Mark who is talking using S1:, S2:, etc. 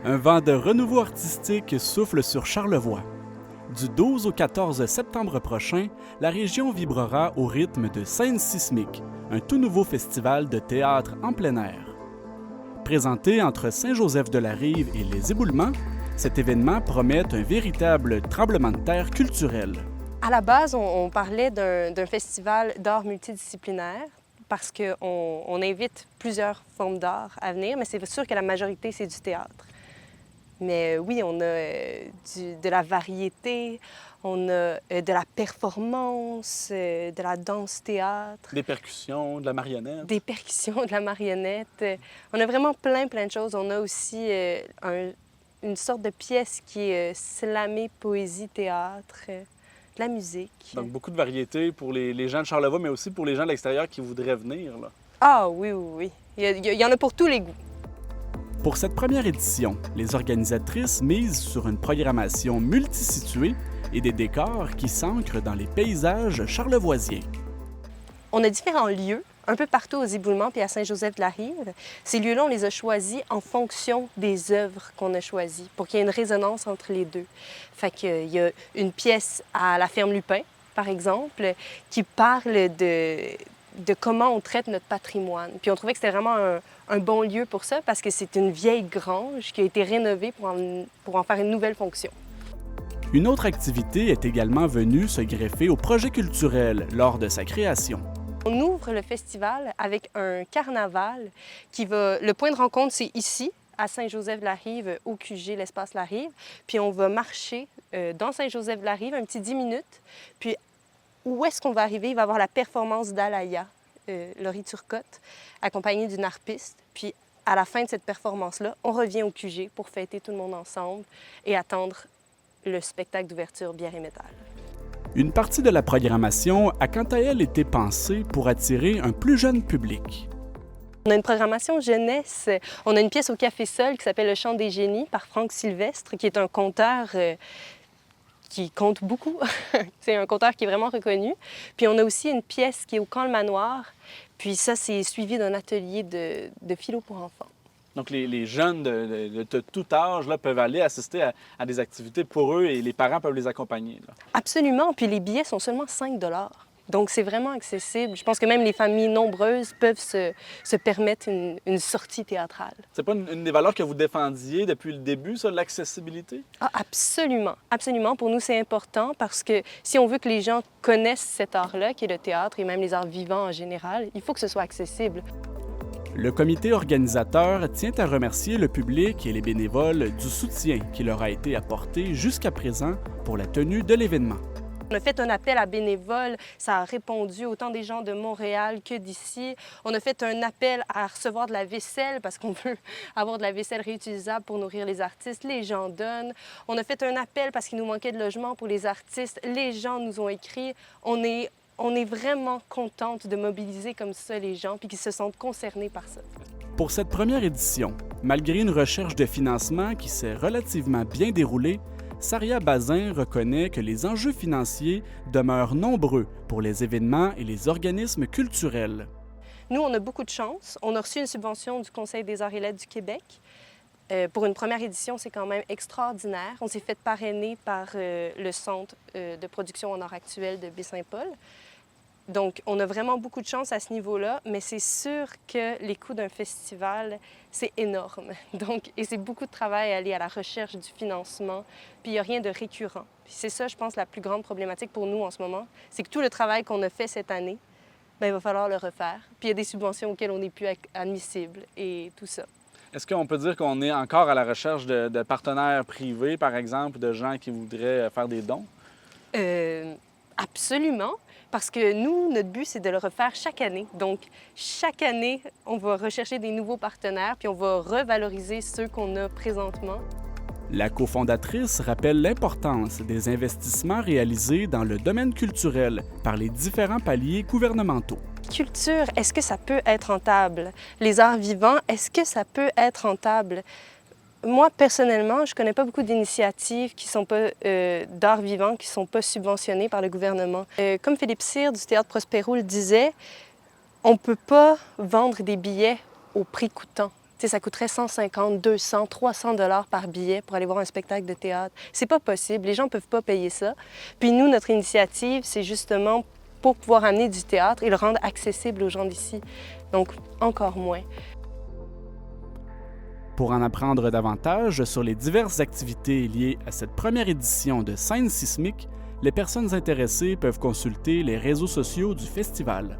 S1: Un vent de renouveau artistique souffle sur Charlevoix. Du 12 au 14 septembre prochain, la région vibrera au rythme de Scène Sismique, un tout nouveau festival de théâtre en plein air. Présenté entre Saint-Joseph-de-la-Rive et les Éboulements, cet événement promet un véritable tremblement de terre culturel.
S2: À la base, on parlait d'un festival d'art multidisciplinaire parce qu'on invite plusieurs formes d'art à venir, mais c'est sûr que la majorité, c'est du théâtre. Mais oui, on a de la variété, on a de la performance, de la danse-théâtre.
S1: Des percussions, de la marionnette.
S2: Des percussions, de la marionnette. On a vraiment plein de choses. On a aussi une sorte de pièce qui est slamée poésie-théâtre, de la musique.
S1: Donc beaucoup de variétés pour les gens de Charlevoix, mais aussi pour les gens de l'extérieur qui voudraient venir, là.
S2: Ah oui, oui, oui. Il y en a pour tous les goûts.
S1: Pour cette première édition, les organisatrices misent sur une programmation multisituée et des décors qui s'ancrent dans les paysages charlevoisiens.
S2: On a différents lieux, un peu partout aux Éboulements puis à Saint-Joseph-de-la-Rive. Ces lieux-là, on les a choisis en fonction des œuvres qu'on a choisies, pour qu'il y ait une résonance entre les deux. Fait qu'il y a une pièce à la Ferme Lupin, par exemple, qui parle de comment on traite notre patrimoine. Puis on trouvait que c'était vraiment un bon lieu pour ça, parce que c'est une vieille grange qui a été rénovée pour en faire une nouvelle fonction.
S1: Une autre activité est également venue se greffer au projet culturel lors de sa création.
S2: On ouvre le festival avec un carnaval qui va... Le point de rencontre, c'est ici, à Saint-Joseph-de-la-Rive, au QG, l'espace La Rive. Puis on va marcher dans Saint-Joseph-de-la-Rive, un petit 10 minutes. Puis où est-ce qu'on va arriver? Il va y avoir la performance d'Alaya, Laurie Turcotte, accompagnée d'une harpiste. Puis à la fin de cette performance-là, on revient au QG pour fêter tout le monde ensemble et attendre le spectacle d'ouverture Bière et métal.
S1: Une partie de la programmation a quant à elle été pensée pour attirer un plus jeune public.
S2: On a une programmation jeunesse. On a une pièce au Café Sol qui s'appelle Le Chant des génies par Franck Sylvestre, qui est un conteur qui compte beaucoup. C'est un conteur qui est vraiment reconnu. Puis on a aussi une pièce qui est au Camp Le Manoir. Puis ça, c'est suivi d'un atelier de philo pour enfants.
S1: Donc les jeunes de tout âge là, peuvent aller assister à des activités pour eux et les parents peuvent les accompagner, là.
S2: Absolument. Puis les billets sont seulement 5 $. Donc c'est vraiment accessible. Je pense que même les familles nombreuses peuvent se permettre une sortie théâtrale.
S1: C'est pas une des valeurs que vous défendiez depuis le début, ça, l'accessibilité?
S2: Ah, absolument. Absolument. Pour nous, c'est important parce que si on veut que les gens connaissent cet art-là, qui est le théâtre et même les arts vivants en général, il faut que ce soit accessible.
S1: Le comité organisateur tient à remercier le public et les bénévoles du soutien qui leur a été apporté jusqu'à présent pour la tenue de l'événement.
S2: On a fait un appel à bénévoles, ça a répondu autant des gens de Montréal que d'ici. On a fait un appel à recevoir de la vaisselle parce qu'on veut avoir de la vaisselle réutilisable pour nourrir les artistes. Les gens donnent. On a fait un appel parce qu'il nous manquait de logement pour les artistes. Les gens nous ont écrit. On est vraiment contente de mobiliser comme ça les gens puis qu'ils se sentent concernés par ça.
S1: Pour cette première édition, malgré une recherche de financement qui s'est relativement bien déroulée, Saria Bazin reconnaît que les enjeux financiers demeurent nombreux pour les événements et les organismes culturels.
S2: Nous, on a beaucoup de chance. On a reçu une subvention du Conseil des arts et lettres du Québec. Pour une première édition, c'est quand même extraordinaire. On s'est fait parrainer par le Centre de production en art actuel de Baie-Saint-Paul. Donc, on a vraiment beaucoup de chance à ce niveau-là, mais c'est sûr que les coûts d'un festival, c'est énorme. Donc, et c'est beaucoup de travail à aller à la recherche du financement, puis il n'y a rien de récurrent. Puis c'est ça, je pense, la plus grande problématique pour nous en ce moment, c'est que tout le travail qu'on a fait cette année, bien, il va falloir le refaire. Puis il y a des subventions auxquelles on n'est plus admissible et tout ça.
S1: Est-ce qu'on peut dire qu'on est encore à la recherche de partenaires privés, par exemple, de gens qui voudraient faire des dons?
S2: Absolument. Parce que nous, notre but, c'est de le refaire chaque année. Donc, chaque année, on va rechercher des nouveaux partenaires, puis on va revaloriser ceux qu'on a présentement.
S1: La cofondatrice rappelle l'importance des investissements réalisés dans le domaine culturel par les différents paliers gouvernementaux.
S2: Culture, est-ce que ça peut être rentable? Les arts vivants, est-ce que ça peut être rentable? Moi, personnellement, je ne connais pas beaucoup d'initiatives qui sont pas d'art vivant, qui ne sont pas subventionnées par le gouvernement. Comme Philippe Cyr du Théâtre Prospero le disait, on ne peut pas vendre des billets au prix coûtant. sais, ça coûterait 150, 200, 300 $ par billet pour aller voir un spectacle de théâtre. C'est pas possible, les gens peuvent pas payer ça. Puis nous, notre initiative, c'est justement pour pouvoir amener du théâtre et le rendre accessible aux gens d'ici. Donc, encore moins.
S1: Pour en apprendre davantage sur les diverses activités liées à cette première édition de Scènes sismiques, les personnes intéressées peuvent consulter les réseaux sociaux du festival.